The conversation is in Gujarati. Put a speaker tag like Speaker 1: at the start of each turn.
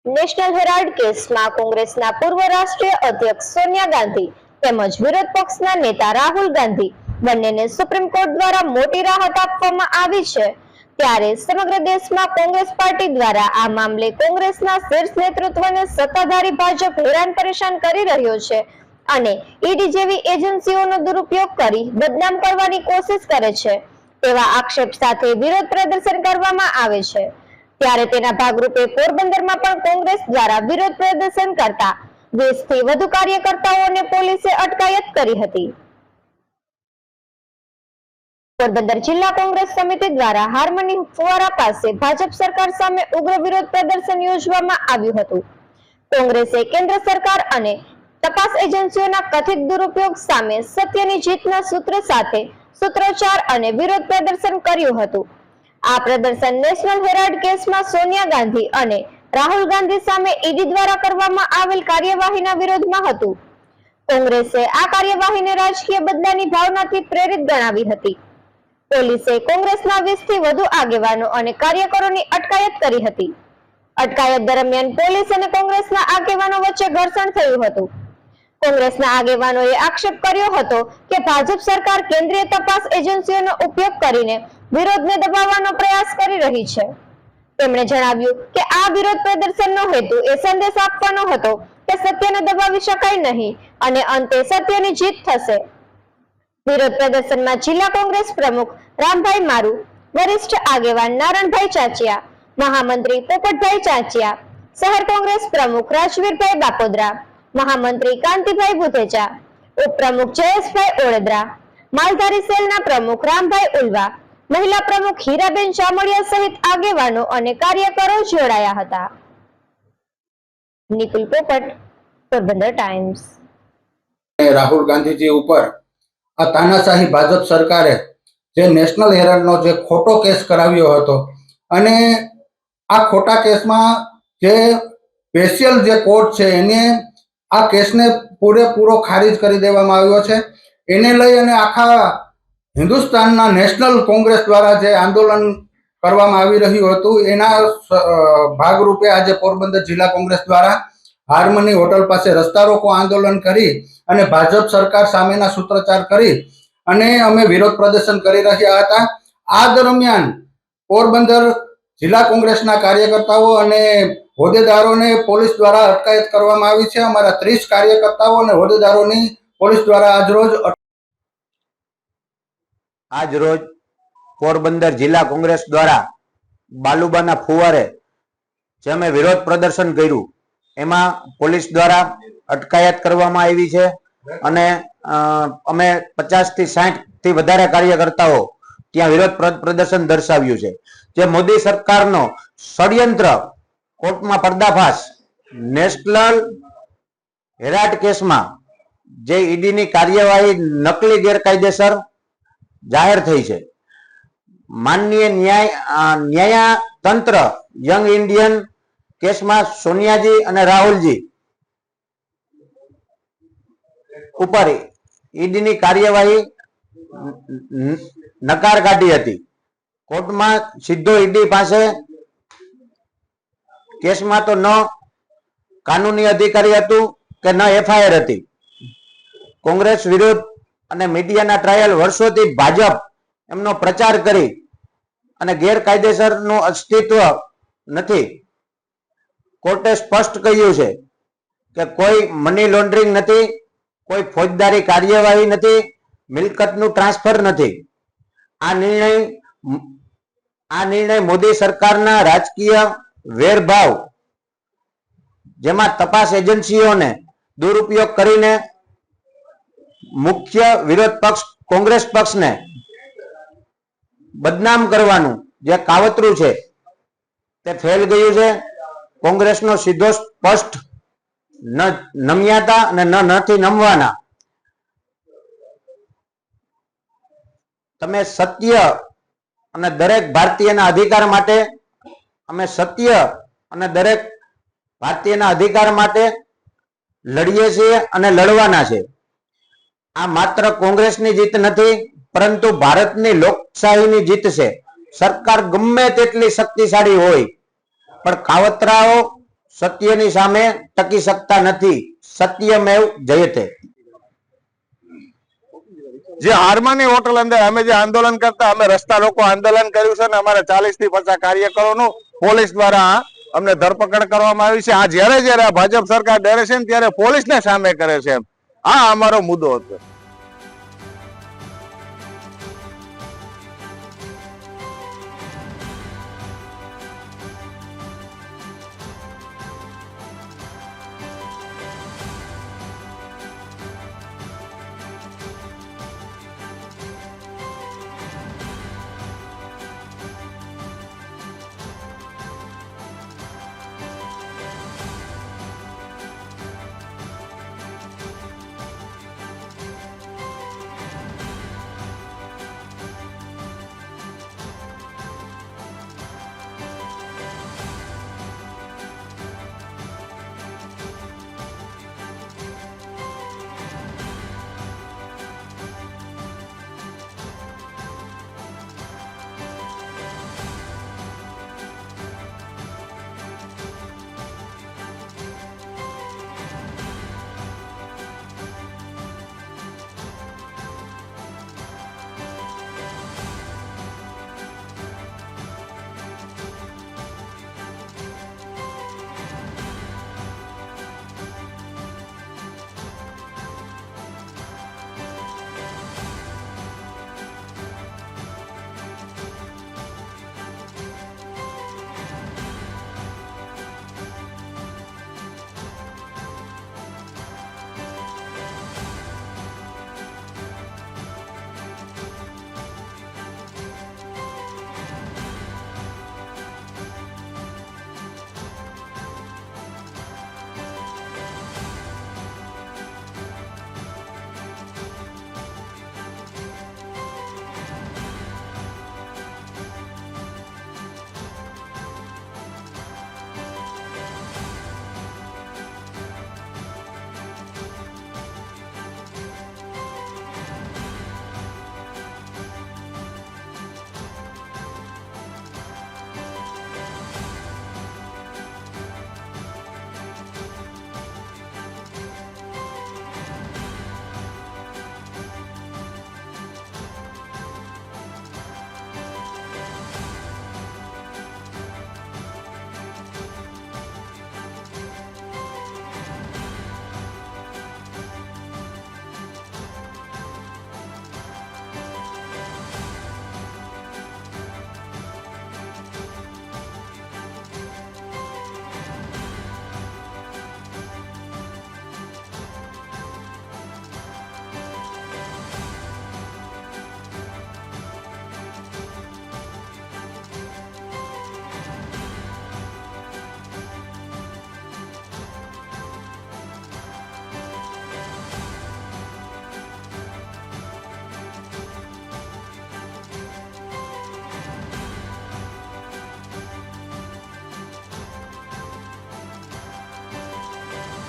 Speaker 1: નેશનલ હેરાલ્ડ કેસમાં કોંગ્રેસના પૂર્વ રાષ્ટ્રીય અધ્યક્ષ સોનિયા ગાંધી તેમજ વિરોધ પક્ષના નેતા રાહુલ ગાંધી બંનેને સુપ્રીમ કોર્ટ દ્વારા મોટી રાહત આપવામાં આવી છે। ત્યારે સમગ્ર દેશમાં કોંગ્રેસ પાર્ટી દ્વારા આ મામલે કોંગ્રેસના શીર્ષ નેતૃત્વને સત્તાધારી ભાજપ હેરાન પરેશાન કરી રહ્યો છે અને ઈડી જેવી એજન્સીઓનો દુરુપયોગ કરી બદનામ કરવાની કોશિશ કરે છે તેવા આક્ષેપ સાથે વિરોધ પ્રદર્શન કરવામાં આવે છે। ત્યારે તેના ભાગરૂપે પોરબંદરમાં પણ કોંગ્રેસ દ્વારા વિરોધ પ્રદર્શન કરતા 20 થી વધુ કાર્યકર્તાઓને પોલીસે અટકાયત કરી હતી। પોરબંદર જિલ્લા કોંગ્રેસ સમિતિ દ્વારા હાર્મની ફુવારા પાસે ભાજપ સરકાર સામે ઉગ્ર વિરોધ પ્રદર્શન યોજવામાં આવ્યું હતું। કોંગ્રેસે કેન્દ્ર સરકાર અને તપાસ એજન્સીઓના કથિત દુરુપયોગ સામે સત્યની જીતના સૂત્ર સાથે સૂત્રોચ્ચાર અને વિરોધ પ્રદર્શન કર્યું હતું। આ પ્રદર્શન નેશનલ હેરાલ્ડ કેસમાં સોનિયા ગાંધી અને રાહુલ ગાંધી સામે ઈડી દ્વારા કરવામાં આવેલ કાર્યવાહીના વિરોધમાં હતું। કોંગ્રેસે આ કાર્યવાહીને રાજકીય બદલાની ભાવનાથી પ્રેરિત ગણાવી હતી। પોલીસે કોંગ્રેસના 20 થી વધુ આગેવાનો અને કાર્યકરોની અટકાયત કરી હતી। અટકાયત દરમિયાન પોલીસ અને કોંગ્રેસના આગેવાનો વચ્ચે ઘર્ષણ થયું હતું। કોંગ્રેસના આગેવાનોએ આક્ષેપ કર્યો હતો કે ભાજપ સરકાર કેન્દ્રીય તપાસ એજન્સીઓનો ઉપયોગ કરીને વિરોધને દબાવવાનો પ્રયાસ કરી રહી છે। તેમણે જણાવ્યું કે આ વિરોધ પ્રદર્શનનો હેતુ એ સંદેશ આપવાનો હતો કે સત્યને દબાવી શકાય નહીં અને અંતે સત્યની જીત થશે। વિરોધ પ્રદર્શનમાં જિલ્લા કોંગ્રેસ પ્રમુખ રામભાઈ મારુ, વરિષ્ઠ આગેવાન નારણભાઈ ચાચિયા, મહામંત્રી પોપટભાઈ ચાચિયા, શહેર કોંગ્રેસ પ્રમુખ રાજવીરભાઈ બાપોદરા, મહામંત્રી કાંતિભાઈ બુધેચા, ઉપપ્રમુખ જયેશભાઈ ઓળેદરા, માલધારી સેલના પ્રમુખ રામભાઈ ઉલવા, મહિલા પ્રમુખ હીરાબેન ચામડિયા સહિત આગેવાનો અને કાર્યકરો જોડાયા હતા। નિકુલ પોપટ, પોરબંદર ટાઈમ્સ।
Speaker 2: રાહુલ ગાંધીજી ઉપર આ તાનાશાહી ભાજપ સરકારે જે નેશનલ હેરાલ્ડનો જે ખોટો કેસ કરાવ્યો હતો અને આ ખોટા કેસમાં જે સ્પેશિયલ જે કોર્ટ છે એને આ કેસને પૂરેપૂરો ખારીજ કરી દેવામાં આવ્યો છે। એને લઈ અને આખા હિન્દુસ્તાનના નેશનલ કોંગ્રેસ દ્વારા જે આંદોલન કરવામાં આવી રહ્યું હતું એના ભાગરૂપે આજે પોરબંદર જિલ્લા કોંગ્રેસ દ્વારા હાર્મની હોટલ પાસે રસ્તા રોકો આંદોલન કરી અને ભાજપ સરકાર સામેના સૂત્રોચ્ચાર કરી અને અમે વિરોધ પ્રદર્શન કરી રહ્યા હતા। આ દરમિયાન પોરબંદર જિલ્લા કોંગ્રેસના કાર્યકર્તાઓ અને હોદ્દેદારોને પોલીસ દ્વારા અટકાયત કરવામાં આવી છે। અમારા 30 કાર્યકર્તાઓ અને હોદ્દેદારોની પોલીસ દ્વારા
Speaker 3: આજરોજ પોરબંદર જિલ્લા કોંગ્રેસ દ્વારા બાલુબાના ફુવારે જે અમે વિરોધ પ્રદર્શન કર્યું એમાં પોલીસ દ્વારા અટકાયત કરવામાં આવી છે અને અમે 50 થી 60 થી વધારે કાર્યકર્તાઓ ત્યાં વિરોધ પ્રદર્શન દર્શાવ્યું છે। જે મોદી સરકારનો ષડયંત્ર કોર્ટમાં પર્દાફાશ, નેશનલ હેરાલ્ડ કેસમાં જે ઈડીની કાર્યવાહી નકલી ગેરકાયદેસર જાહેર થઈ છે। માનનીય ન્યાયતંત્ર યંગ ઇન્ડિયન કેસમાં સોનિયાજી અને રાહુલજી ઉપર ઈડીની કાર્યવાહી નકાર કાઢી હતી। કોર્ટમાં સીધો ઈડી પાસે કેસમાં તો ન કાનૂની અધિકારી હતું કે ન એફઆઈઆર હતી। કોંગ્રેસ વિરુદ્ધ અને મીડિયાના ટ્રાયલ વર્ષોથી ભાજપ એમનો પ્રચાર કરી અને ગેરકાયદેસરનું અસ્તિત્વ નથી। કોર્ટે સ્પષ્ટ કહ્યું છે કે કોઈ મની લોન્ડરિંગ નથી, કોઈ ફોજદારી કાર્યવાહી નથી, મિલકતનું ટ્રાન્સફર નથી। આ નિર્ણય મોદી સરકારના રાજકીય વેરભાવ, જેમાં તપાસ એજન્સીઓને દુરુપયોગ કરીને મુખ્ય વિરોધ પક્ષ કોંગ્રેસ પક્ષને બદનામ કરવાનું જે કાવતરું છે તે ફેલ ગયું છે। કોંગ્રેસનો સીધો સ્પષ્ટ નમ્યા હતા અને નથી નમવાના। તમે સત્ય અને દરેક ભારતીયના અધિકાર માટે, અમે સત્ય અને દરેક ભારતીયના અધિકાર માટે લડીએ છીએ અને લડવાના છે। આ માત્ર કોંગ્રેસની જીત નથી પરંતુ ભારતની લોકશાહીની જીત છે। સરકાર ગમે તેટલી શક્તિશાળી હોય પણ કાવતરાઓ સત્યની સામે ટકી શકતા નથી. સત્યમેવ જયતે.
Speaker 4: જે હારમાની હોટલ અંદર અમે જે આંદોલન કરતા, અમે રસ્તા રોકો આંદોલન કર્યું છે ને અમારા 40 થી 50 કાર્યકરોનું પોલીસ દ્વારા અમને ધરપકડ કરવામાં આવી છે. આ જ્યારે આ ભાજપ સરકાર ડરે છે ને ત્યારે પોલીસને સામે કરે છે. આ અમારો મુદ્દો હતો.